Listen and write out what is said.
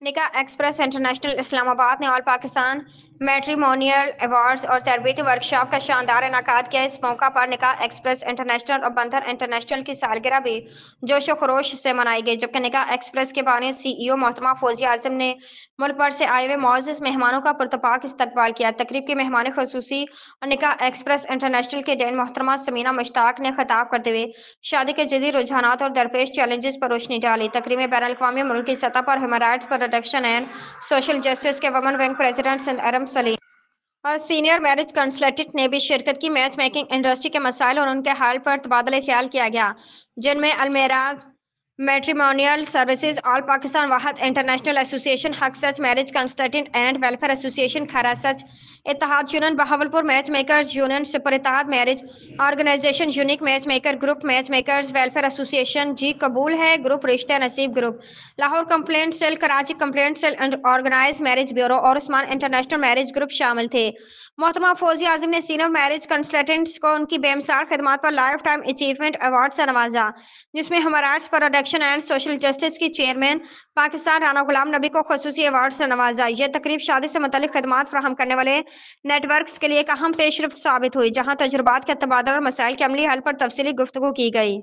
نکاح express international اسلام آباد نے آل پاکستان میٹریمونیل ایوارڈز اور تربیتی ورکشاپ کا شاندار انعقاد کیا۔ اس موقع پر نکاح ایکسپریس انٹرنیشنل اور بندر انٹرنیشنل کی سالگرہ بھی جوش و خروش سے منائی گئی، جبکہ نکاح ایکسپریس کے بانی CEO محترمہ فوزیہ اعظم نے ملک بھر سے آئے ہوئے معزز مہمانوں کا پرتپاک استقبال کیا۔ تقریب کی مہمان خصوصی اور نکاح ایکسپریس انٹرنیشنل کے ڈین محترمہ سمینہ مشتاق نے خطاب کرتے ہوئے شادی کے جدید رجحانات اور درپیش چیلنجز پر روشنی ڈالی۔ تقریب میں بین الاقوامی اور ملکی سطح پر human rights protection and social justice کے women wing president Sindh Iram Saleem اور سینئر میرج کنسلٹنٹ نے بھی شرکت کی۔ میچ میکنگ انڈسٹری کے مسائل اور ان کے حل پر تبادلہ خیال کیا گیا، جن میں المعراج میٹریمونیل سروسز آل پاکستان واحد international association Haq Sach marriage consultant and welfare association Khara Sach Ittehad union Bahawalpur match makers union super Ittehad marriage organization unique match maker group match makers welfare association Ji Qubool Hai group Rishta Naseeb group Lahore complaint cell Karachi complaint cell organize marriage bureau اور Usman international marriage group شامل تھے۔ محترمہ فوزیہ اعظم نے senior marriage consultants کو ان کی بے مثال خدمات پر لائف ٹائم اچیومنٹ ایوارڈ سے نوازا، جس میں human rights protection and social justice کی چیئرمین پاکستان رانا غلام نبی کو خصوصی ایوارڈ سے نوازا۔ یہ تقریب شادی سے متعلق خدمات فراہم کرنے والے نیٹ ورکس کے لیے ایک اہم پیش رفت ثابت ہوئی، جہاں تجربات کا تبادلہ اور مسائل کے عملی حل پر تفصیلی گفتگو کی گئی۔